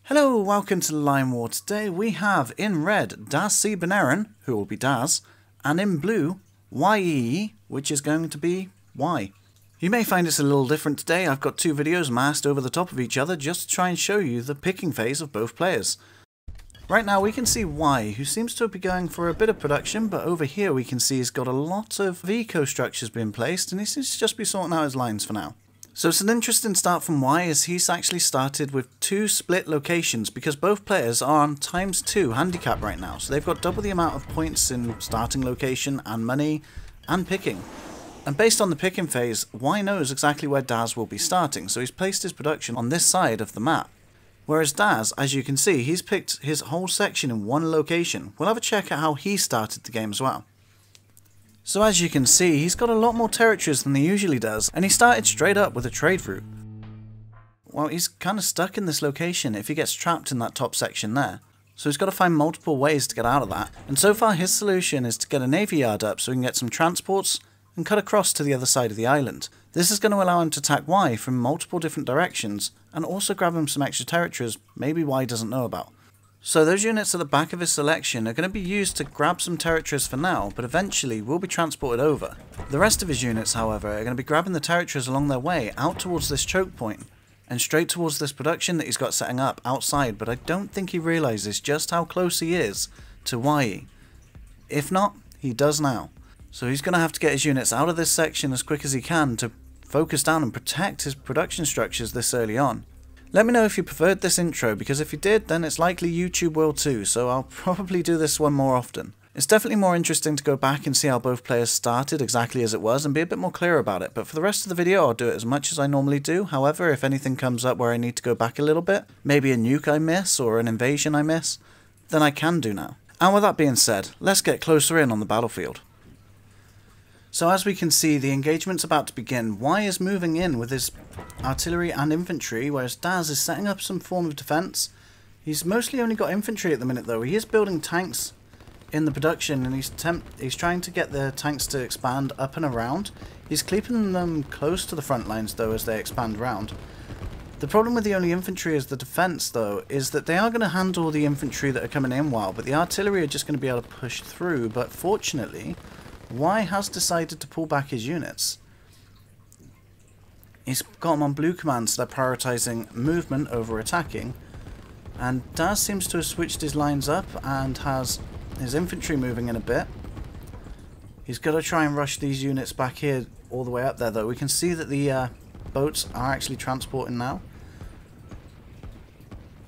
Hello, welcome to the Line War. Today we have in red Daseabnaren, who will be Daz, and in blue Whyeie, which is going to be Whyeie. You may find it's a little different today. I've got two videos masked over the top of each other just to try and show you the picking phase of both players. Right now we can see Whyeie, who seems to be going for a bit of production, but over here we can see he's got a lot of eco structures being placed and he seems to just be sorting out his lines for now. So it's an interesting start from Whyeie, as he's actually started with two split locations because both players are on ×2 handicap right now. So they've got double the amount of points in starting location and money and picking. And based on the picking phase, Whyeie knows exactly where Daz will be starting, so he's placed his production on this side of the map. Whereas Daz, as you can see, he's picked his whole section in one location. We'll have a check at how he started the game as well. So as you can see, he's got a lot more territories than he usually does, and he started straight up with a trade route. Well, he's kind of stuck in this location if he gets trapped in that top section there. So he's got to find multiple ways to get out of that, and so far his solution is to get a navy yard up so he can get some transports and cut across to the other side of the island. This is going to allow him to attack Whyeie from multiple different directions, and also grab him some extra territories maybe Whyeie doesn't know about. So those units at the back of his selection are going to be used to grab some territories for now, but eventually will be transported over. The rest of his units, however, are going to be grabbing the territories along their way out towards this choke point, and straight towards this production that he's got setting up outside, but I don't think he realises just how close he is to Whyeie. If not, he does now. So he's going to have to get his units out of this section as quick as he can to focus down and protect his production structures this early on. Let me know if you preferred this intro, because if you did, then it's likely YouTube will too, so I'll probably do this one more often. It's definitely more interesting to go back and see how both players started exactly as it was and be a bit more clear about it, but for the rest of the video I'll do it as much as I normally do. However, if anything comes up where I need to go back a little bit, maybe a nuke I miss or an invasion I miss, then I can do now. And with that being said, let's get closer in on the battlefield. So as we can see, the engagement's about to begin. Whyeie is moving in with his artillery and infantry, whereas Daz is setting up some form of defense. He's mostly only got infantry at the minute though. He is building tanks in the production, and he's trying to get the tanks to expand up and around. He's keeping them close to the front lines though as they expand round. The problem with the only infantry as the defense though is that they are going to handle the infantry that are coming in well, but the artillery are just going to be able to push through. But fortunately, Whyeie has decided to pull back his units. He's got them on blue commands, so they're prioritising movement over attacking. And Daz seems to have switched his lines up and has his infantry moving in a bit. He's got to try and rush these units back here all the way up there though. We can see that the boats are actually transporting now.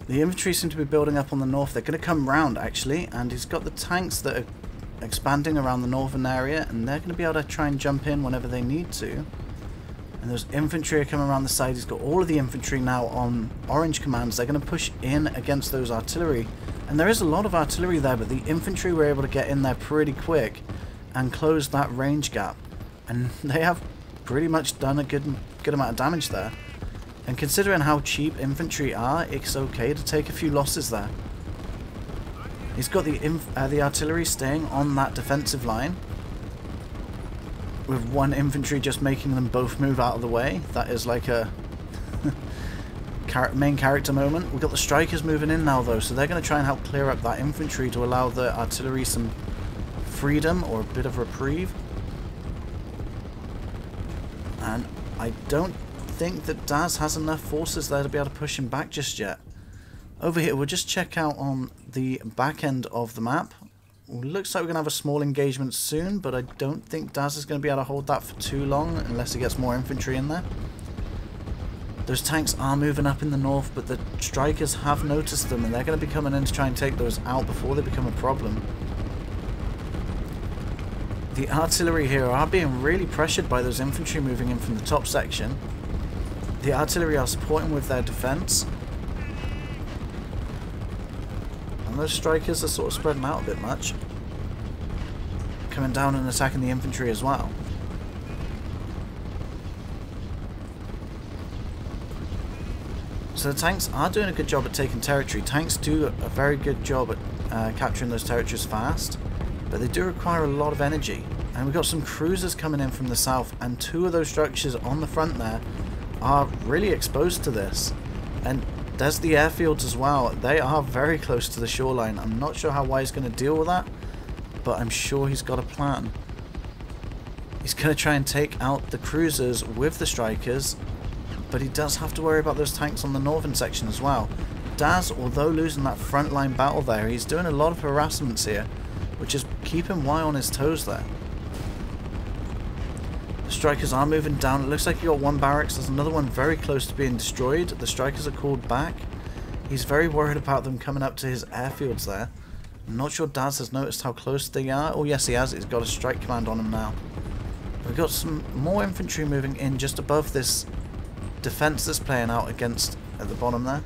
The infantry seem to be building up on the north. They're going to come round actually, and he's got the tanks that are expanding around the northern area, and they're going to be able to try and jump in whenever they need to. And those infantry are coming around the side. He's got all of the infantry now on orange commands. They're going to push in against those artillery, and there is a lot of artillery there, but the infantry were able to get in there pretty quick and close that range gap, and they have pretty much done a good amount of damage there. And considering how cheap infantry are, it's okay to take a few losses there. He's got the artillery staying on that defensive line, with one infantry just making them both move out of the way. That is like a main character moment. We've got the strikers moving in now though, so they're going to try and help clear up that infantry to allow the artillery some freedom or a bit of reprieve. And I don't think that Daz has enough forces there to be able to push him back just yet. Over here, we'll just check out on the back end of the map. Looks like we're going to have a small engagement soon, but I don't think Daz is going to be able to hold that for too long unless he gets more infantry in there. Those tanks are moving up in the north, but the strikers have noticed them, and they're going to be coming in to try and take those out before they become a problem. The artillery here are being really pressured by those infantry moving in from the top section. The artillery are supporting with their defense. Those strikers are sort of spreading out a bit much, coming down and attacking the infantry as well. So the tanks are doing a good job at taking territory. Tanks do a very good job at capturing those territories fast, but they do require a lot of energy. And we've got some cruisers coming in from the south, and two of those structures on the front there are really exposed to this. And There's the airfields as well. They are very close to the shoreline. I'm not sure how Whyeie's going to deal with that, but I'm sure he's got a plan. He's going to try and take out the cruisers with the strikers, but he does have to worry about those tanks on the northern section as well. Daz, although losing that frontline battle there, he's doing a lot of harassments here, which is keeping Whyeie on his toes there. The strikers are moving down. It looks like you got one barracks. There's another one very close to being destroyed. The strikers are called back. He's very worried about them coming up to his airfields there. I'm not sure Daz has noticed how close they are. Oh yes, he has. He's got a strike command on him now. We've got some more infantry moving in just above this defense that's playing out against at the bottom there.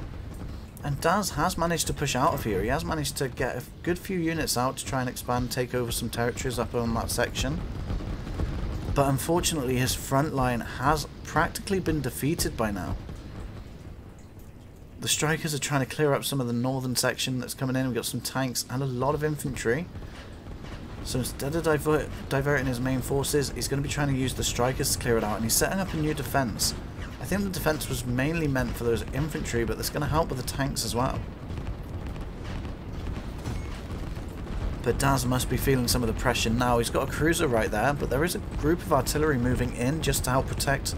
And Daz has managed to push out of here. He has managed to get a good few units out to try and expand, take over some territories up on that section. But unfortunately his front line has practically been defeated by now. The strikers are trying to clear up some of the northern section that's coming in. We've got some tanks and a lot of infantry. So instead of diverting his main forces, he's going to be trying to use the strikers to clear it out. And he's setting up a new defense. I think the defense was mainly meant for those infantry, but that's going to help with the tanks as well. But Daz must be feeling some of the pressure now. He's got a cruiser right there, but there is a group of artillery moving in just to help protect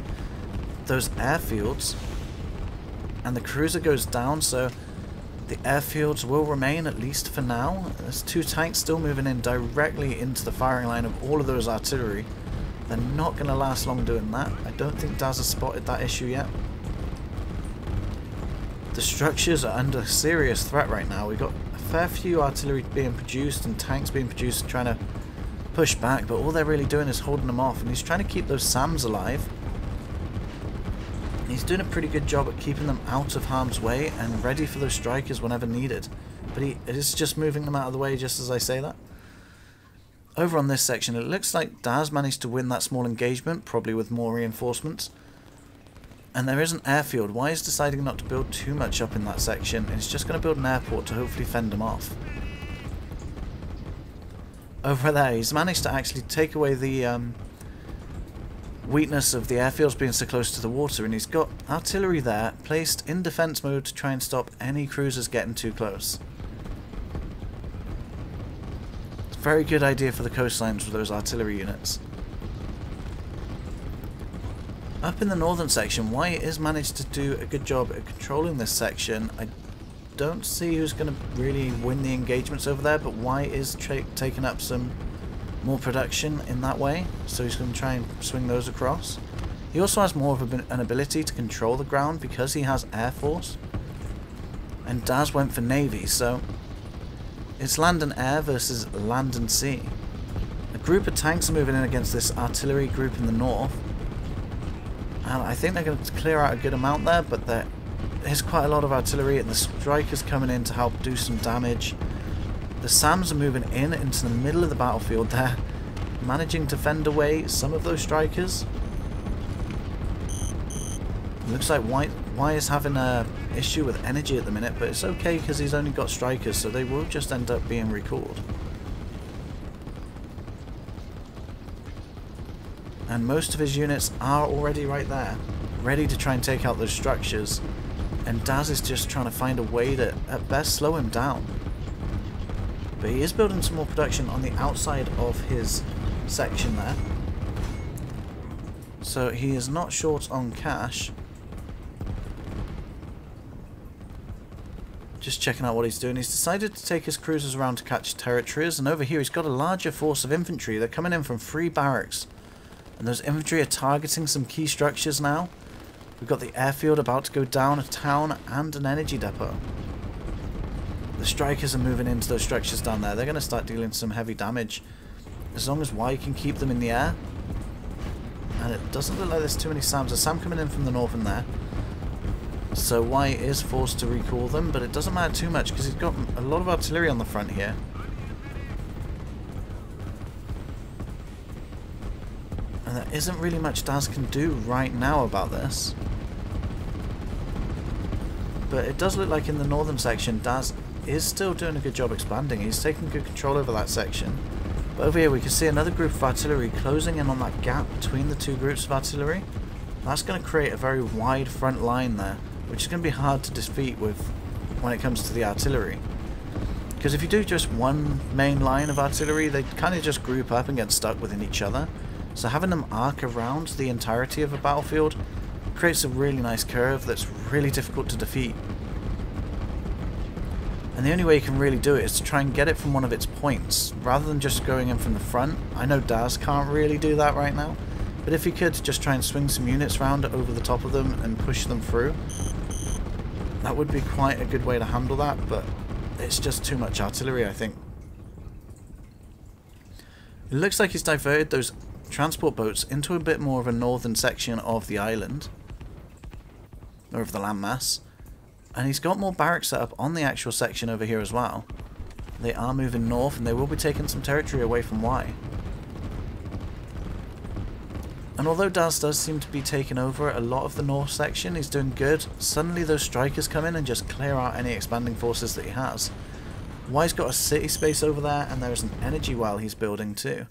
those airfields. And the cruiser goes down, so the airfields will remain, at least for now. There's two tanks still moving in directly into the firing line of all of those artillery. They're not going to last long doing that. I don't think Daz has spotted that issue yet. The structures are under serious threat right now. We've got a fair few artillery being produced and tanks being produced trying to push back, but all they're really doing is holding them off, and he's trying to keep those SAMs alive. He's doing a pretty good job at keeping them out of harm's way and ready for those strikers whenever needed. But it is just moving them out of the way just as I say that. Over on this section, it looks like Daz managed to win that small engagement, probably with more reinforcements. And there is an airfield. Whyeie is deciding not to build too much up in that section, and he's just going to build an airport to hopefully fend them off. Over there, he's managed to actually take away the weakness of the airfields being so close to the water, and he's got artillery there placed in defense mode to try and stop any cruisers getting too close. It's a very good idea for the coastlines with those artillery units. Up in the northern section, Whyeie has managed to do a good job at controlling this section. I don't see who's going to really win the engagements over there, but Whyeie is taking up some more production in that way, so he's going to try and swing those across. He also has more of an ability to control the ground because he has Air Force. And Daz went for Navy, so it's land and air versus land and sea. A group of tanks are moving in against this artillery group in the north. And I think they're going to clear out a good amount there, but there's quite a lot of artillery, and the strikers coming in to help do some damage. The SAMs are moving in into the middle of the battlefield there, managing to fend away some of those strikers. It looks like Whyeie is having an issue with energy at the minute, but it's okay because he's only got strikers, so they will just end up being recalled. And most of his units are already right there, ready to try and take out those structures. And Daz is just trying to find a way to, at best, slow him down. But he is building some more production on the outside of his section there. So he is not short on cash. Just checking out what he's doing. He's decided to take his cruisers around to catch territories. And over here he's got a larger force of infantry. They're coming in from 3 barracks. And those infantry are targeting some key structures now. We've got the airfield about to go down, a town, and an energy depot. The strikers are moving into those structures down there. They're going to start dealing some heavy damage. As long as Whyeie can keep them in the air. And it doesn't look like there's too many SAMs. There's SAM coming in from the north in there. So Whyeie is forced to recall them, but it doesn't matter too much because he's got a lot of artillery on the front here. And there isn't really much Daz can do right now about this. But it does look like in the northern section, Daz is still doing a good job expanding. He's taking good control over that section. But over here we can see another group of artillery closing in on that gap between the two groups of artillery. That's going to create a very wide front line there. which is going to be hard to defeat with when it comes to the artillery. Because if you do just one main line of artillery, they kind of just group up and get stuck within each other. So having them arc around the entirety of a battlefield creates a really nice curve that's really difficult to defeat. And the only way you can really do it is to try and get it from one of its points, rather than just going in from the front. I know Daz can't really do that right now, but if he could just try and swing some units around over the top of them and push them through, that would be quite a good way to handle that, but it's just too much artillery, I think. It looks like he's diverted those transport boats into a bit more of a northern section of the island, or of the landmass. And he's got more barracks set up on the actual section over here as well. They are moving north, and they will be taking some territory away from Whyeie. And although Daz does seem to be taking over a lot of the north section, he's doing good. Suddenly those strikers come in and just clear out any expanding forces that he has. Whyeie's got a city space over there, and there's an energy well he's building too.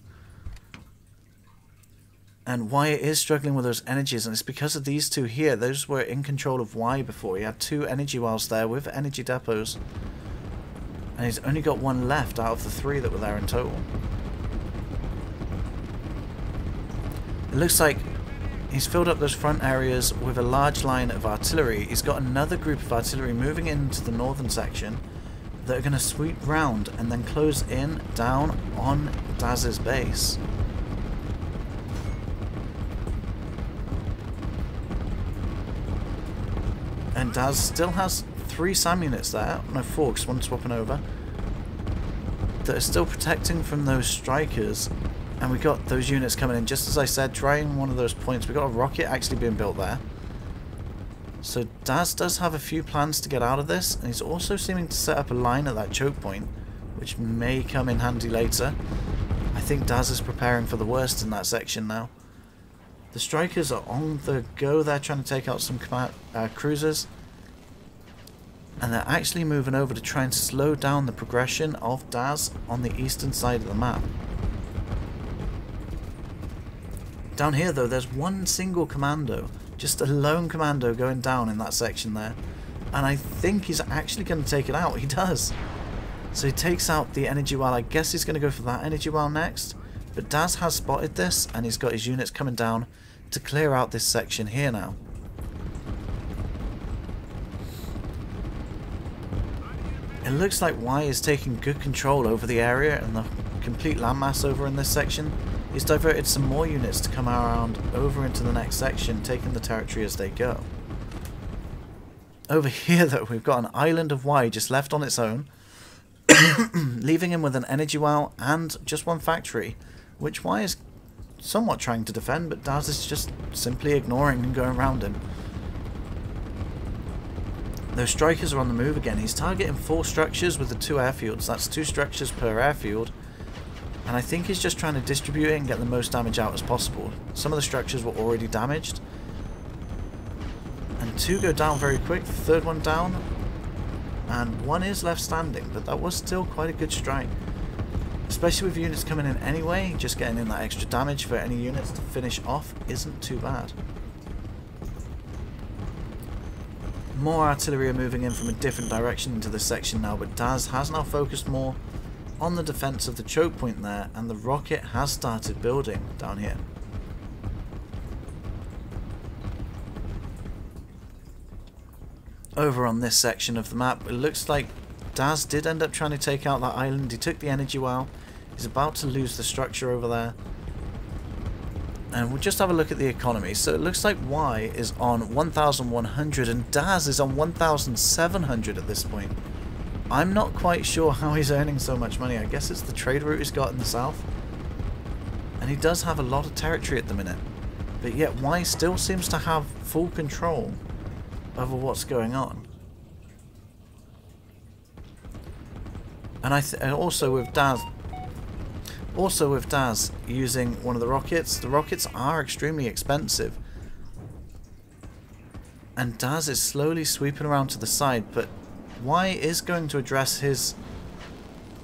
And Whyeie is struggling with those energies, and it's because of these two here. Those were in control of Whyeie before. He had 2 energy wells there with energy depots, and he's only got 1 left out of the 3 that were there in total. It looks like he's filled up those front areas with a large line of artillery. He's got another group of artillery moving into the northern section that are going to sweep round and then close in down on Daz's base. And Daz still has 3 SAM units there, no 4 because one's swapping over, that are still protecting from those strikers. And we got those units coming in, just as I said, trying one of those points. We got a rocket actually being built there. So Daz does have a few plans to get out of this, and he's also seeming to set up a line at that choke point, which may come in handy later. I think Daz is preparing for the worst in that section now. The strikers are on the go there, trying to take out some cruisers. And they're actually moving over to try and slow down the progression of Daz on the eastern side of the map. Down here though, there's one single commando, just a lone commando going down in that section there. And I think he's actually going to take it out. He does. So he takes out the energy well. I guess he's going to go for that energy well next. But Daz has spotted this, and he's got his units coming down to clear out this section here now. It looks like Whyeie is taking good control over the area and the complete landmass over in this section. He's diverted some more units to come around over into the next section, taking the territory as they go. Over here though, we've got an island of Whyeie just left on its own, leaving him with an energy well and just 1 factory, which Whyeie is somewhat trying to defend, but Daz is just simply ignoring and going around him. Those strikers are on the move again. He's targeting 4 structures with the 2 airfields. That's 2 structures per airfield. And I think he's just trying to distribute it and get the most damage out as possible. Some of the structures were already damaged. And 2 go down very quick. The 3rd one down. And 1 is left standing, but that was still quite a good strike. Especially with units coming in anyway, just getting in that extra damage for any units to finish off isn't too bad. More artillery are moving in from a different direction into this section now, but Daz has now focused more on the defense of the choke point there, and the rocket has started building down here. Over on this section of the map, it looks like Daz did end up trying to take out that island. He took the energy well. He's about to lose the structure over there. And we'll just have a look at the economy. So it looks like Whyeie is on 1,100 and Daz is on 1,700 at this point. I'm not quite sure how he's earning so much money. I guess it's the trade route he's got in the south. And he does have a lot of territory at the minute. But yet Whyeie still seems to have full control over what's going on. And also with Daz using one of the rockets are extremely expensive. And Daz is slowly sweeping around to the side, but Whyeie is going to address his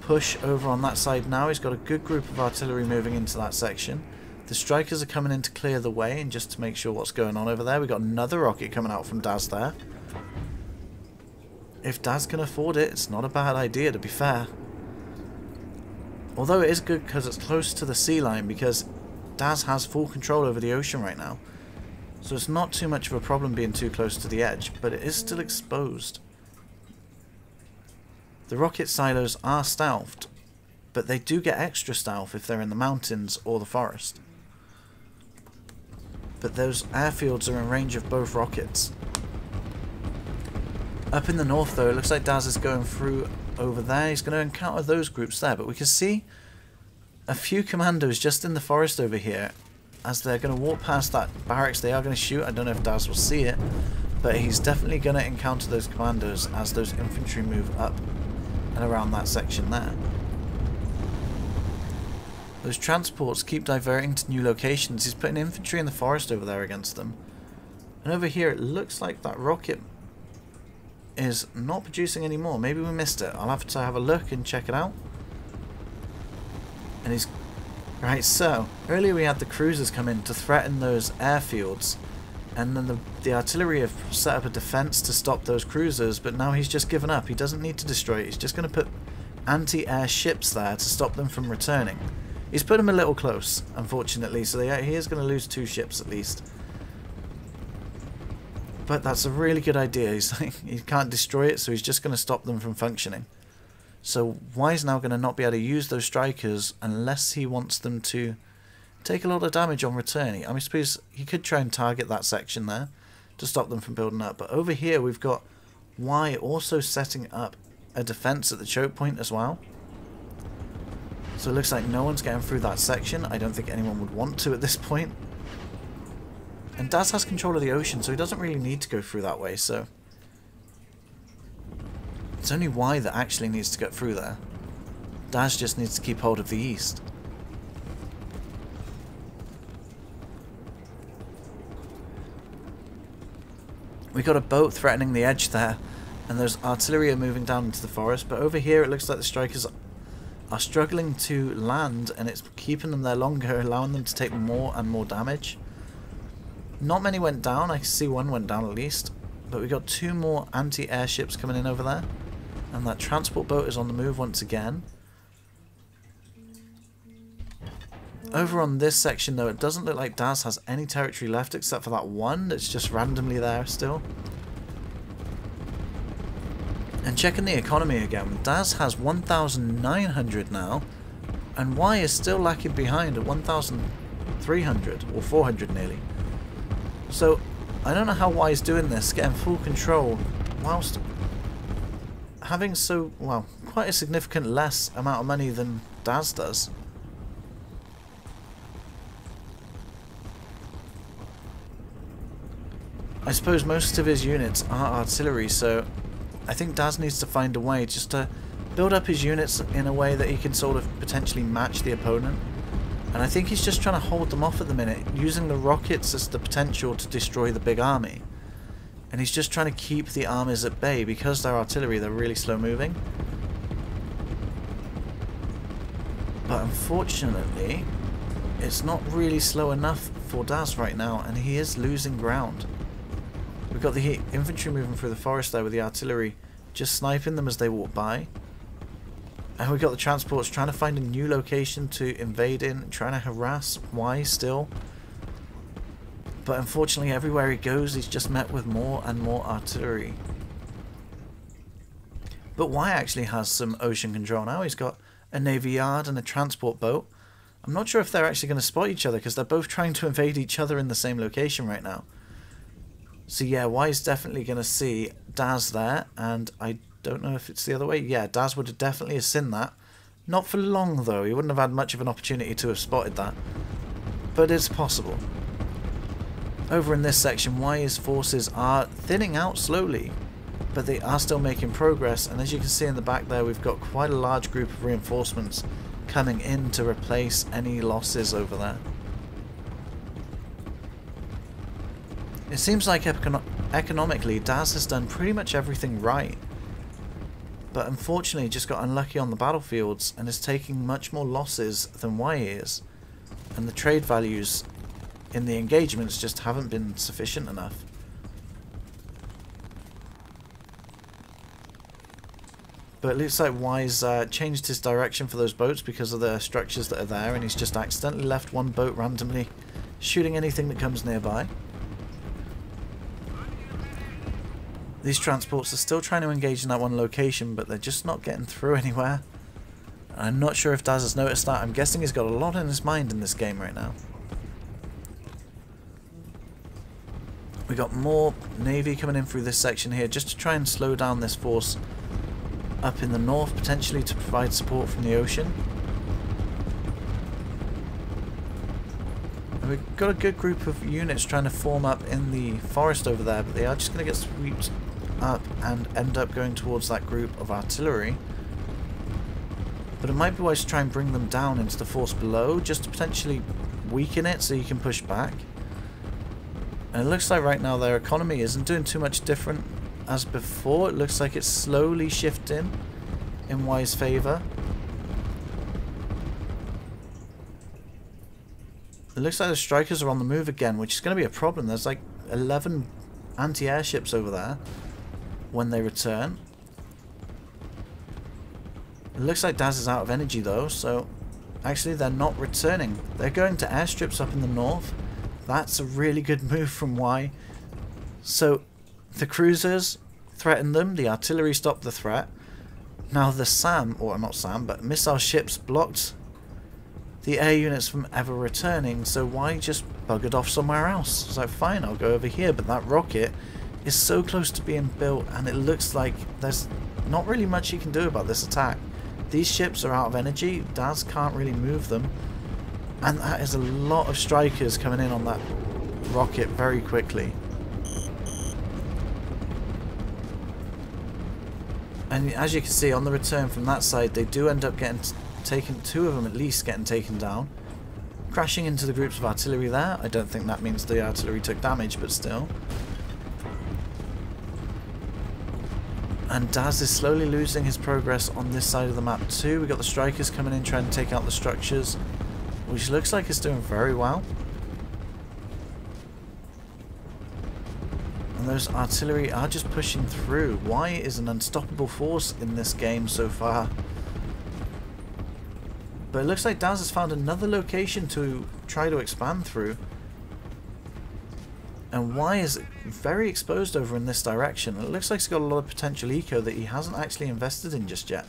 push over on that side now. He's got a good group of artillery moving into that section. The strikers are coming in to clear the way and just to make sure what's going on over there. We've got another rocket coming out from Daz there. If Daz can afford it, it's not a bad idea, to be fair. Although it is good because it's close to the sea line, because Daz has full control over the ocean right now. So it's not too much of a problem being too close to the edge, but it is still exposed. The rocket silos are stealthed, but they do get extra stealth if they're in the mountains or the forest. But those airfields are in range of both rockets. Up in the north though, it looks like Daz is going through over there. He's going to encounter those groups there, but we can see a few commandos just in the forest over here. As they're going to walk past that barracks, they are going to shoot. I don't know if Daz will see it, but he's definitely going to encounter those commandos as those infantry move up and around that section there. Those transports keep diverting to new locations. He's putting infantry in the forest over there against them. And over here it looks like that rocket is not producing anymore. Maybe we missed it. I'll have to have a look and check it out. And he's... Right, so earlier we had the cruisers come in to threaten those airfields. And then the artillery have set up a defense to stop those cruisers, but now he's just given up. He doesn't need to destroy it. He's just going to put anti-air ships there to stop them from returning. He's put them a little close, unfortunately, so he is going to lose 2 ships at least. But that's a really good idea. He's like, he can't destroy it, so he's just going to stop them from functioning. So Whyeie's now going to not be able to use those strikers unless he wants them to take a lot of damage on returning. I suppose he could try and target that section there to stop them from building up. But over here we've got Whyeie also setting up a defense at the choke point as well. So it looks like no one's getting through that section. I don't think anyone would want to at this point. And Daz has control of the ocean, so he doesn't really need to go through that way, so... It's only Whyeie that actually needs to get through there. Daz just needs to keep hold of the east. We got a boat threatening the edge there, and there's artillery moving down into the forest, but over here it looks like the strikers are struggling to land, and it's keeping them there longer, allowing them to take more and more damage. Not many went down. I can see one went down at least, but we got 2 more anti-airships coming in over there, and that transport boat is on the move once again. Over on this section though, it doesn't look like Daz has any territory left except for that one that's just randomly there still. And checking the economy again, Daz has 1,900 now, and Whyeie is still lacking behind at 1,300, or 400 nearly. So, I don't know how Whyeie's doing this, getting full control, whilst having so, well, quite a significant less amount of money than Daz does. I suppose most of his units are artillery, so I think Daz needs to find a way just to build up his units in a way that he can sort of potentially match the opponent. And I think he's just trying to hold them off at the minute, using the rockets as the potential to destroy the big army. And he's just trying to keep the armies at bay because they're artillery, they're really slow moving. But unfortunately, it's not really slow enough for Daz right now, and he is losing ground. We've got the infantry moving through the forest there with the artillery, just sniping them as they walk by. And we've got the transports trying to find a new location to invade in, trying to harass Whyeie still. But unfortunately, everywhere he goes, he's just met with more and more artillery. But Whyeie actually has some ocean control now. He's got a navy yard and a transport boat. I'm not sure if they're actually going to spot each other because they're both trying to invade each other in the same location right now. So yeah, Whyeie's definitely going to see Daz there, and I don't know if it's the other way. Yeah, Daz would have definitely seen that. Not for long though, he wouldn't have had much of an opportunity to have spotted that. But it's possible. Over in this section, Whyeie's forces are thinning out slowly, but they are still making progress, and as you can see in the back there, we've got quite a large group of reinforcements coming in to replace any losses over there. It seems like economically, Daz has done pretty much everything right, but unfortunately just got unlucky on the battlefields and is taking much more losses than Whyeie is, and the trade values in the engagements just haven't been sufficient enough. But it looks like Whye's changed his direction for those boats because of the structures that are there, and he's just accidentally left one boat randomly shooting anything that comes nearby. These transports are still trying to engage in that one location, but they're just not getting through anywhere. I'm not sure if Daz has noticed that. I'm guessing he's got a lot in his mind in this game right now. We got more Navy coming in through this section here just to try and slow down this force up in the north, potentially to provide support from the ocean. And we've got a good group of units trying to form up in the forest over there, but they are just going to get swept up and end up going towards that group of artillery. But it might be wise to try and bring them down into the force below, just to potentially weaken it so you can push back. And it looks like right now their economy isn't doing too much different as before. It looks like it's slowly shifting in Whye's favour. It looks like the strikers are on the move again, which is going to be a problem. There's like 11 anti-airships over there when they return. It looks like Daz is out of energy though, so actually they're not returning. They're going to airstrips up in the north. That's a really good move from Whyeie. So the cruisers threatened them, the artillery stopped the threat. Now the SAM, or not SAM, but missile ships blocked the air units from ever returning, so Whyeie just buggered off somewhere else. It's like, fine, I'll go over here, but that rocket is so close to being built, and it looks like there's not really much he can do about this attack. These ships are out of energy, Daz can't really move them, and that is a lot of strikers coming in on that rocket very quickly. And as you can see on the return from that side, they do end up getting taken, 2 of them at least getting taken down, crashing into the groups of artillery there. I don't think that means the artillery took damage, but still. And Daz is slowly losing his progress on this side of the map too. We've got the strikers coming in trying to take out the structures, which looks like it's doing very well. And those artillery are just pushing through. Whyeie is an unstoppable force in this game so far. But it looks like Daz has found another location to try to expand through. And Whyeie is very exposed over in this direction. It looks like he's got a lot of potential eco that he hasn't actually invested in just yet.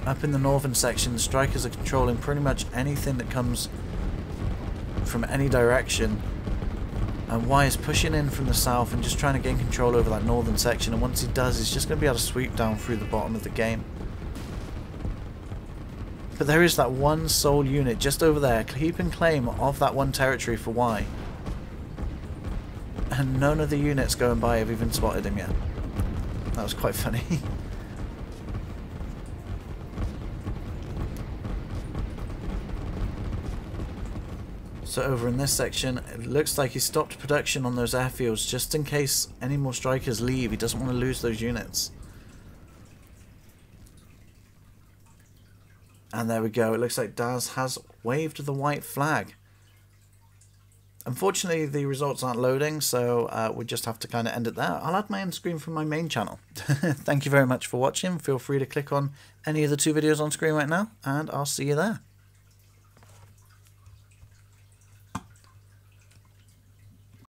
Up in the northern section, the strikers are controlling pretty much anything that comes from any direction. And Whyeie is pushing in from the south and just trying to gain control over that northern section. And once he does, he's just going to be able to sweep down through the bottom of the game. But there is that one sole unit just over there, keeping claim of that one territory for Whyeie. And none of the units going by have even spotted him yet. That was quite funny. So over in this section, it looks like he stopped production on those airfields just in case any more strikers leave. He doesn't want to lose those units. And there we go. It looks like Daz has waved the white flag. Unfortunately, the results aren't loading, so we just have to kind of end it there. I'll add my end screen from my main channel. Thank you very much for watching. Feel free to click on any of the 2 videos on screen right now, and I'll see you there.